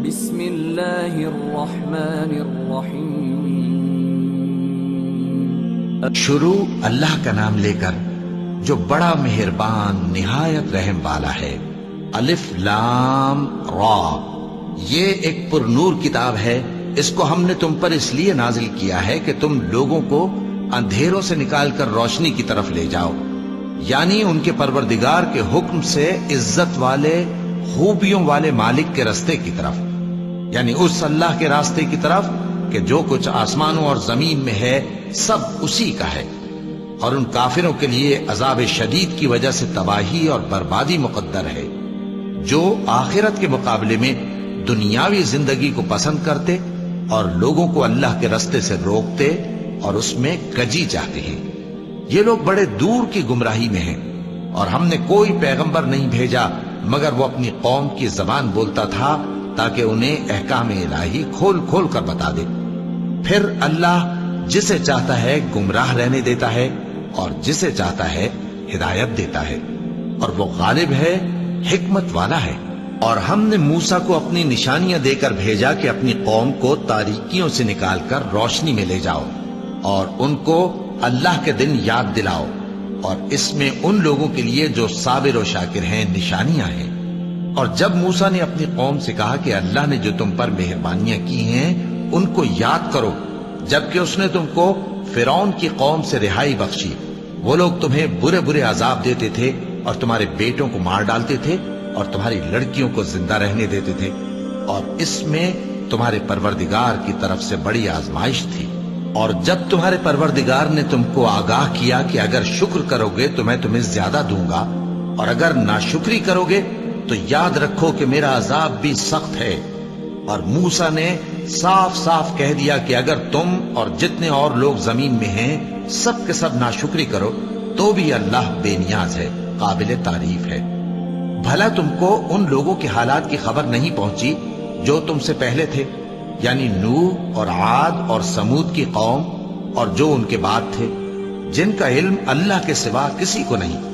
بسم اللہ الرحمن الرحیم۔ شروع اللہ کا نام لے کر جو بڑا مہربان نہایت رحم والا ہے۔ الف لام را، یہ ایک پر نور کتاب ہے، اس کو ہم نے تم پر اس لیے نازل کیا ہے کہ تم لوگوں کو اندھیروں سے نکال کر روشنی کی طرف لے جاؤ، یعنی ان کے پروردگار کے حکم سے عزت والے خوبیوں والے مالک کے راستے کی طرف، یعنی اس اللہ کے راستے کی طرف کہ جو کچھ آسمانوں اور زمین میں ہے سب اسی کا ہے۔ اور ان کافروں کے لیے عذاب شدید کی وجہ سے تباہی اور بربادی مقدر ہے، جو آخرت کے مقابلے میں دنیاوی زندگی کو پسند کرتے اور لوگوں کو اللہ کے راستے سے روکتے اور اس میں کجی چاہتے ہیں۔ یہ لوگ بڑے دور کی گمراہی میں ہیں، اور ہم نے کوئی پیغمبر نہیں بھیجا مگر وہ اپنی قوم کی زبان بولتا تھا تاکہ انہیں احکام الہی کھول کھول کر بتا دے۔ پھر اللہ جسے چاہتا ہے گمراہ رہنے دیتا ہے اور جسے چاہتا ہے ہدایت دیتا ہے، اور وہ غالب ہے، حکمت والا ہے۔ اور ہم نے موسیٰ کو اپنی نشانیاں دے کر بھیجا کہ اپنی قوم کو تاریکیوں سے نکال کر روشنی میں لے جاؤ اور ان کو اللہ کے دن یاد دلاؤ، اور اس میں ان لوگوں کے لیے جو صابر و شاکر ہیں نشانیاں ہیں۔ اور جب موسیٰ نے اپنی قوم سے کہا کہ اللہ نے جو تم پر مہربانیاں کی ہیں ان کو یاد کرو، جبکہ اس نے تم کو فرعون کی قوم سے رہائی بخشی، وہ لوگ تمہیں برے برے عذاب دیتے تھے اور تمہارے بیٹوں کو مار ڈالتے تھے اور تمہاری لڑکیوں کو زندہ رہنے دیتے تھے، اور اس میں تمہارے پروردگار کی طرف سے بڑی آزمائش تھی۔ اور جب تمہارے پروردگار نے تم کو آگاہ کیا کہ اگر شکر کرو گے تو میں تمہیں زیادہ دوں گا، اور اگر ناشکری کرو گے تو یاد رکھو کہ میرا عذاب بھی سخت ہے۔ اور موسیٰ نے صاف صاف کہہ دیا کہ اگر تم اور جتنے اور لوگ زمین میں ہیں سب کے سب ناشکری کرو تو بھی اللہ بے نیاز ہے، قابل تعریف ہے۔ بھلا تم کو ان لوگوں کے حالات کی خبر نہیں پہنچی جو تم سے پہلے تھے، یعنی نوح اور عاد اور سمود کی قوم اور جو ان کے بعد تھے، جن کا علم اللہ کے سوا کسی کو نہیں۔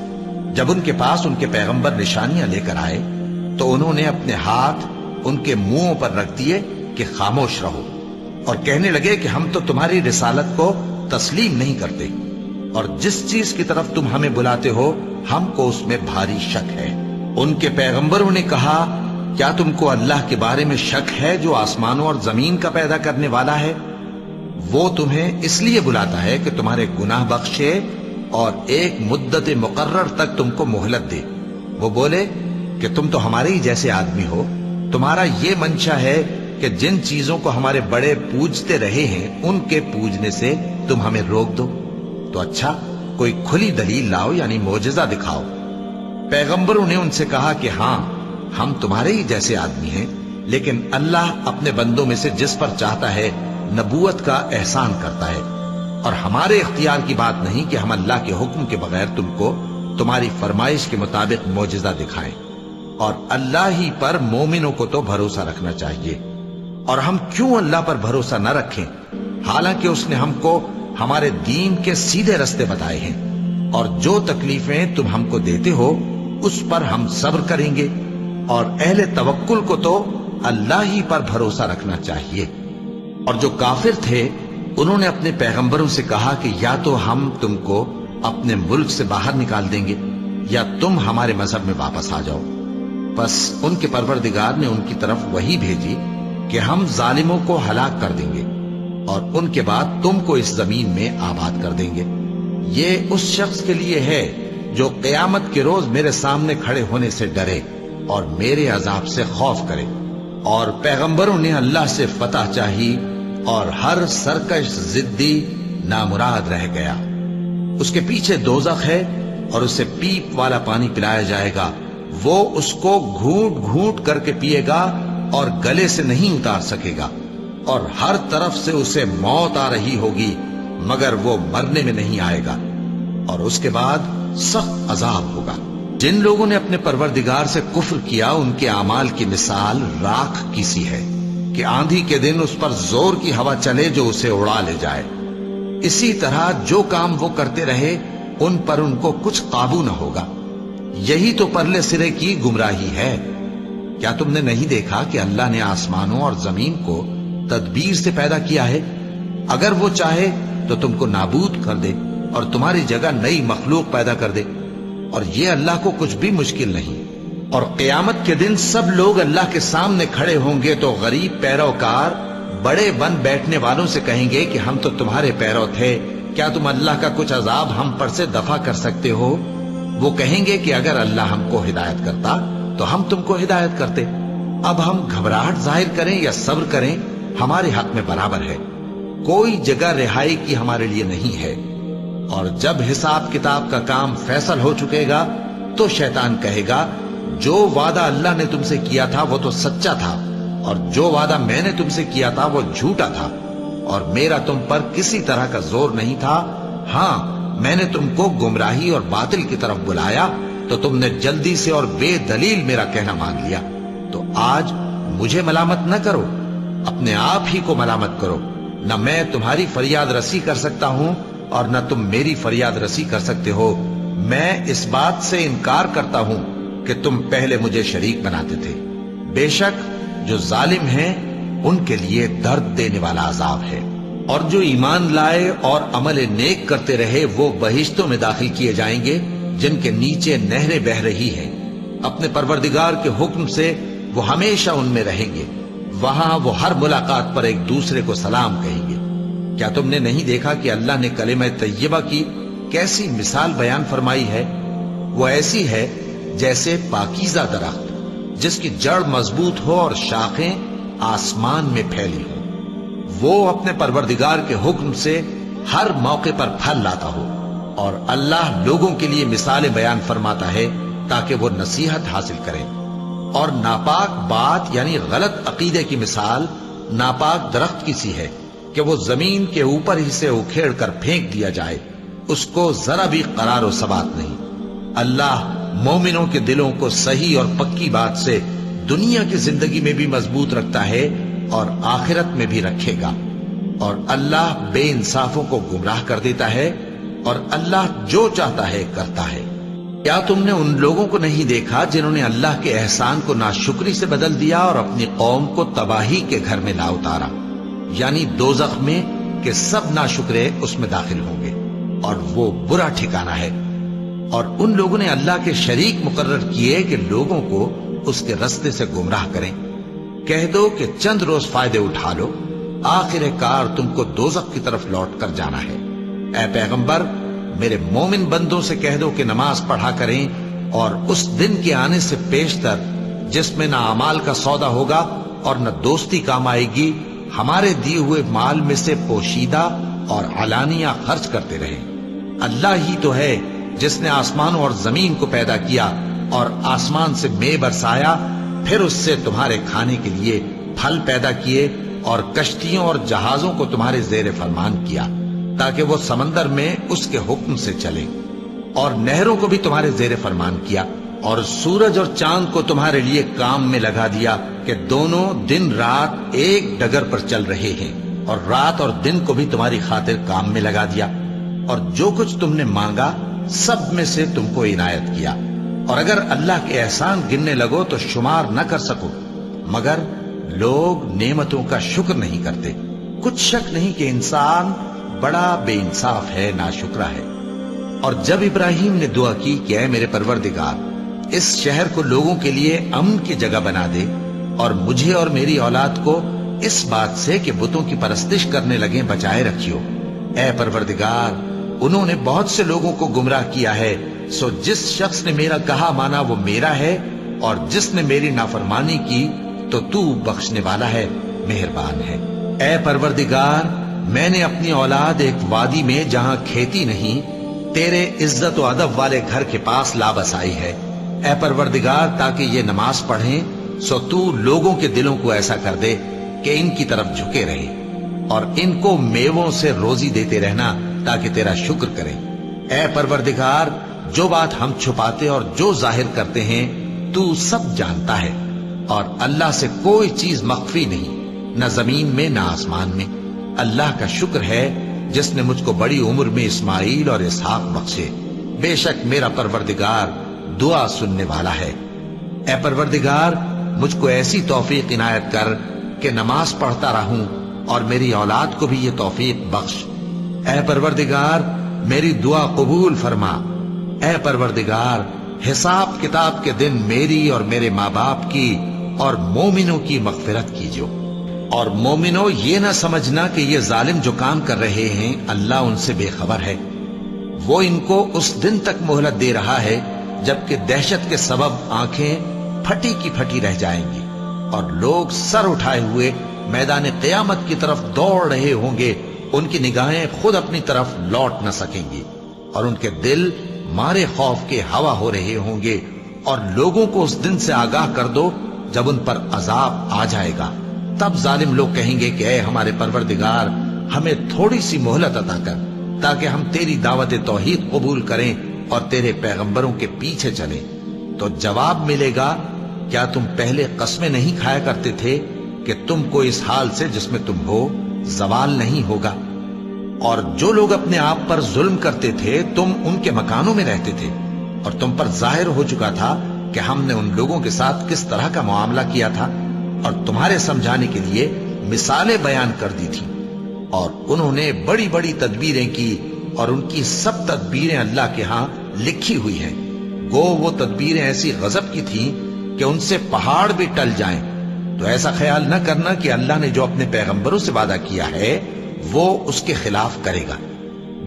جب ان کے پاس ان کے پیغمبر نشانیاں لے کر آئے تو انہوں نے اپنے ہاتھ ان کے منہوں پر رکھ دیے کہ خاموش رہو، اور کہنے لگے کہ ہم تو تمہاری رسالت کو تسلیم نہیں کرتے، اور جس چیز کی طرف تم ہمیں بلاتے ہو ہم کو اس میں بھاری شک ہے۔ ان کے پیغمبروں نے کہا، کیا تم کو اللہ کے بارے میں شک ہے جو آسمانوں اور زمین کا پیدا کرنے والا ہے؟ وہ تمہیں اس لیے بلاتا ہے کہ تمہارے گناہ بخشے اور ایک مدت مقرر تک تم کو مہلت دے۔ وہ بولے کہ تم تو ہمارے ہی جیسے آدمی ہو، تمہارا یہ منشا ہے کہ جن چیزوں کو ہمارے بڑے پوجتے رہے ہیں ان کے پوجنے سے تم ہمیں روک دو، تو اچھا کوئی کھلی دلیل لاؤ، یعنی معجزہ دکھاؤ۔ پیغمبروں نے ان سے کہا کہ ہاں ہم تمہارے ہی جیسے آدمی ہیں، لیکن اللہ اپنے بندوں میں سے جس پر چاہتا ہے نبوت کا احسان کرتا ہے، اور ہمارے اختیار کی بات نہیں کہ ہم اللہ کے حکم کے بغیر تم کو تمہاری فرمائش کے مطابق معجزہ دکھائیں۔ اور اللہ ہی پر مومنوں کو تو بھروسہ رکھنا چاہیے، اور ہم کیوں اللہ پر بھروسہ نہ رکھیں حالانکہ اس نے ہم کو ہمارے دین کے سیدھے رستے بتائے ہیں، اور جو تکلیفیں تم ہم کو دیتے ہو اس پر ہم صبر کریں گے، اور اہل توکل کو تو اللہ ہی پر بھروسہ رکھنا چاہیے۔ اور جو کافر تھے انہوں نے اپنے پیغمبروں سے کہا کہ یا تو ہم تم کو اپنے ملک سے باہر نکال دیں گے یا تم ہمارے مذہب میں واپس آ جاؤ۔ بس ان کے پروردگار نے ان کی طرف وحی بھیجی کہ ہم ظالموں کو ہلاک کر دیں گے اور ان کے بعد تم کو اس زمین میں آباد کر دیں گے۔ یہ اس شخص کے لیے ہے جو قیامت کے روز میرے سامنے کھڑے ہونے سے ڈرے اور میرے عذاب سے خوف کرے۔ اور پیغمبروں نے اللہ سے فتح چاہی اور ہر سرکش ضدی نامراد رہ گیا۔ اس کے پیچھے دوزخ ہے اور اسے پیپ والا پانی پلایا جائے گا، وہ اس کو گھونٹ گھونٹ کر کے پیے گا اور گلے سے نہیں اتار سکے گا، اور ہر طرف سے اسے موت آ رہی ہوگی مگر وہ مرنے میں نہیں آئے گا، اور اس کے بعد سخت عذاب ہوگا۔ جن لوگوں نے اپنے پروردگار سے کفر کیا ان کے اعمال کی مثال راکھ کی سی ہے کہ آندھی کے دن اس پر زور کی ہوا چلے جو اسے اڑا لے جائے۔ اسی طرح جو کام وہ کرتے رہے ان پر ان کو کچھ قابو نہ ہوگا۔ یہی تو پرلے سرے کی گمراہی ہے۔ کیا تم نے نہیں دیکھا کہ اللہ نے آسمانوں اور زمین کو تدبیر سے پیدا کیا ہے؟ اگر وہ چاہے تو تم کو نابود کر دے اور تمہاری جگہ نئی مخلوق پیدا کر دے، اور یہ اللہ کو کچھ بھی مشکل نہیں۔ اور قیامت کے دن سب لوگ اللہ کے سامنے کھڑے ہوں گے تو غریب پیروکار بڑے بن بیٹھنے والوں سے کہیں گے کہ ہم تو تمہارے پیرو تھے، کیا تم اللہ کا کچھ عذاب ہم پر سے دفع کر سکتے ہو؟ وہ کہیں گے کہ اگر اللہ ہم کو ہدایت کرتا تو ہم تم کو ہدایت کرتے۔ اب ہم گھبراہٹ ظاہر کریں یا صبر کریں، ہمارے حق میں برابر ہے، کوئی جگہ رہائی کی ہمارے لیے نہیں ہے۔ اور جب حساب کتاب کا کام فیصل ہو چکے گا تو شیطان کہے گا جو وعدہ اللہ نے تم سے کیا تھا وہ تو سچا تھا، اور جو وعدہ میں نے تم سے کیا تھا وہ جھوٹا تھا، اور میرا تم پر کسی طرح کا زور نہیں تھا۔ ہاں، میں نے تم کو گمراہی اور باطل کی طرف بلایا تو تم نے جلدی سے اور بے دلیل میرا کہنا مان لیا۔ تو آج مجھے ملامت نہ کرو، اپنے آپ ہی کو ملامت کرو۔ نہ میں تمہاری فریاد رسی کر سکتا ہوں اور نہ تم میری فریاد رسی کر سکتے ہو۔ میں اس بات سے انکار کرتا ہوں کہ تم پہلے مجھے شریک بناتے تھے۔ بے شک جو ظالم ہیں ان کے لیے درد دینے والا عذاب ہے۔ اور جو ایمان لائے اور عمل نیک کرتے رہے وہ بہشتوں میں داخل کیے جائیں گے جن کے نیچے نہریں بہہ رہی ہیں۔ اپنے پروردگار کے حکم سے وہ ہمیشہ ان میں رہیں گے، وہاں وہ ہر ملاقات پر ایک دوسرے کو سلام کہیں گے۔ کیا تم نے نہیں دیکھا کہ اللہ نے کلمہ طیبہ کی کیسی مثال بیان فرمائی ہے؟ وہ ایسی ہے جیسے پاکیزہ درخت جس کی جڑ مضبوط ہو اور شاخیں آسمان میں پھیلی ہوں۔ وہ اپنے پروردگار کے حکم سے ہر موقع پر پھل لاتا ہو، اور اللہ لوگوں کے لیے مثالیں بیان فرماتا ہے تاکہ وہ نصیحت حاصل کریں۔ اور ناپاک بات یعنی غلط عقیدے کی مثال ناپاک درخت کی سی ہے کہ وہ زمین کے اوپر ہی سے اکھیڑ کر پھینک دیا جائے، اس کو ذرا بھی قرار و ثبات نہیں۔ اللہ مومنوں کے دلوں کو صحیح اور پکی بات سے دنیا کی زندگی میں بھی مضبوط رکھتا ہے اور آخرت میں بھی رکھے گا۔ اور اللہ بے انصافوں کو گمراہ کر دیتا ہے، اور اللہ جو چاہتا ہے کرتا ہے۔ کیا تم نے ان لوگوں کو نہیں دیکھا جنہوں نے اللہ کے احسان کو ناشکری سے بدل دیا اور اپنی قوم کو تباہی کے گھر میں لا اتارا، یعنی دوزخ میں، کہ سب ناشکرے اس میں داخل ہوں گے اور وہ برا ٹھکانہ ہے۔ اور ان لوگوں نے اللہ کے شریک مقرر کیے کہ لوگوں کو اس کے رستے سے گمراہ کریں۔ کہہ دو کہ چند روز فائدے اٹھا لو، آخر کار تم کو دوزخ کی طرف لوٹ کر جانا ہے۔ اے پیغمبر، میرے مومن بندوں سے کہہ دو کہ نماز پڑھا کریں، اور اس دن کے آنے سے پیشتر جس میں نہ اعمال کا سودا ہوگا اور نہ دوستی کام آئے گی، ہمارے دیے ہوئے مال میں سے پوشیدہ اور علانیہ خرچ کرتے رہیں۔ اللہ ہی تو ہے جس نے آسمانوں اور زمین کو پیدا کیا اور آسمان سے مے برسایا، پھر اس سے تمہارے کھانے کے لیے پھل پیدا کیے اور کشتیوں اور جہازوں کو تمہارے زیر فرمان کیا تاکہ وہ سمندر میں اس کے حکم سے چلے، اور نہروں کو بھی تمہارے زیر فرمان کیا، اور سورج اور چاند کو تمہارے لیے کام میں لگا دیا کہ دونوں دن رات ایک ڈگر پر چل رہے ہیں، اور رات اور دن کو بھی تمہاری خاطر کام میں لگا دیا، اور جو کچھ تم نے مانگا سب میں سے تم کو عنایت کیا۔ اور اگر اللہ کے احسان گننے لگو تو شمار نہ کر سکو، مگر لوگ نعمتوں کا شکر نہیں کرتے۔ کچھ شک نہیں کہ انسان بڑا بے انصاف ہے، ناشکرا ہے۔ اور جب ابراہیم نے دعا کی کہ اے میرے پروردگار، اس شہر کو لوگوں کے لیے امن کی جگہ بنا دے، اور مجھے اور میری اولاد کو اس بات سے کہ بتوں کی پرستش کرنے لگیں بچائے رکھیو۔ اے پروردگار، انہوں نے بہت سے لوگوں کو گمراہ کیا ہے، سو جس شخص نے میرا کہا مانا وہ میرا ہے، اور جس نے میری نافرمانی کی تو تو بخشنے والا ہے، مہربان ہے۔ اے پروردگار، میں نے اپنی اولاد ایک وادی میں جہاں کھیتی نہیں، تیرے عزت و ادب والے گھر کے پاس لا بسائی ہے۔ اے پروردگار، تاکہ یہ نماز پڑھیں، سو تو لوگوں کے دلوں کو ایسا کر دے کہ ان کی طرف جھکے رہیں، اور ان کو میووں سے روزی دیتے رہنا تاکہ تیرا شکر کریں۔ اے پروردگار، جو بات ہم چھپاتے اور جو ظاہر کرتے ہیں تو سب جانتا ہے، اور اللہ سے کوئی چیز مخفی نہیں، نہ زمین میں نہ آسمان میں۔ اللہ کا شکر ہے جس نے مجھ کو بڑی عمر میں اسماعیل اور اسحاق بخشے، بے شک میرا پروردگار دعا سننے والا ہے۔ اے پروردگار، مجھ کو ایسی توفیق عنایت کر کہ نماز پڑھتا رہوں اور میری اولاد کو بھی یہ توفیق بخش۔ اے پروردگار میری دعا قبول فرما۔ اے پروردگار حساب کتاب کے دن میری اور میرے ماں باپ کی اور مومنوں کی مغفرت کیجو۔ اور مومنوں یہ نہ سمجھنا کہ یہ ظالم جو کام کر رہے ہیں اللہ ان سے بے خبر ہے۔ وہ ان کو اس دن تک مہلت دے رہا ہے جبکہ دہشت کے سبب آنکھیں پھٹی کی پھٹی رہ جائیں گی اور لوگ سر اٹھائے ہوئے میدان قیامت کی طرف دوڑ رہے ہوں گے، ان کی نگاہیں خود اپنی طرف لوٹ نہ سکیں گی اور ان کے دل مارے خوف کے ہوا ہو رہے ہوں گے۔ اور لوگوں کو اس دن سے آگاہ کر دو جب ان پر عذاب آ جائے گا، تب ظالم لوگ کہیں گے کہ اے ہمارے پروردگار ہمیں تھوڑی سی مہلت عطا کر تاکہ ہم تیری دعوت توحید قبول کریں اور تیرے پیغمبروں کے پیچھے چلیں۔ تو جواب ملے گا کیا تم پہلے قسمیں نہیں کھایا کرتے تھے کہ تم کو اس حال سے جس میں تم ہو زوال نہیں ہوگا؟ اور جو لوگ اپنے آپ پر ظلم کرتے تھے تم ان کے مکانوں میں رہتے تھے اور تم پر ظاہر ہو چکا تھا کہ ہم نے ان لوگوں کے ساتھ کس طرح کا معاملہ کیا تھا اور تمہارے سمجھانے کے لیے مثالیں بیان کر دی تھی۔ اور انہوں نے بڑی بڑی تدبیریں کی اور ان کی سب تدبیریں اللہ کے ہاں لکھی ہوئی ہیں۔ گو وہ تدبیریں ایسی غضب کی تھیں کہ ان سے پہاڑ بھی ٹل جائیں۔ تو ایسا خیال نہ کرنا کہ اللہ نے جو اپنے پیغمبروں سے وعدہ کیا ہے وہ اس کے خلاف کرے گا۔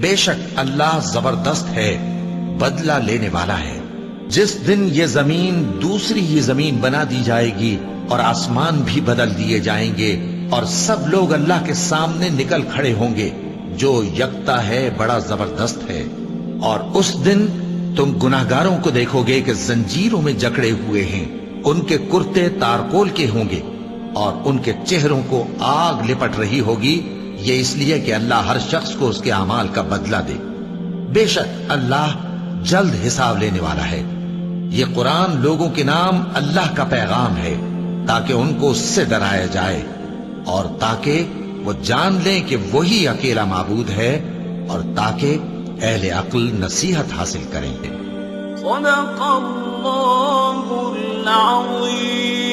بے شک اللہ زبردست ہے، بدلہ لینے والا ہے۔ جس دن یہ زمین دوسری ہی زمین بنا دی جائے گی اور آسمان بھی بدل دیے جائیں گے اور سب لوگ اللہ کے سامنے نکل کھڑے ہوں گے جو یکتا ہے بڑا زبردست ہے۔ اور اس دن تم گناہگاروں کو دیکھو گے کہ زنجیروں میں جکڑے ہوئے ہیں، ان کے کرتے تارکول کے ہوں گے اور ان کے چہروں کو آگ لپٹ رہی ہوگی، یہ اس لیے کہ اللہ ہر شخص کو اس کے اعمال کا بدلہ دے۔ بے شک اللہ جلد حساب لینے والا ہے۔ یہ قرآن لوگوں کے نام اللہ کا پیغام ہے تاکہ ان کو اس سے ڈرایا جائے اور تاکہ وہ جان لیں کہ وہی اکیلا معبود ہے اور تاکہ اہل عقل نصیحت حاصل کریں۔ صدق اللہ العظیم۔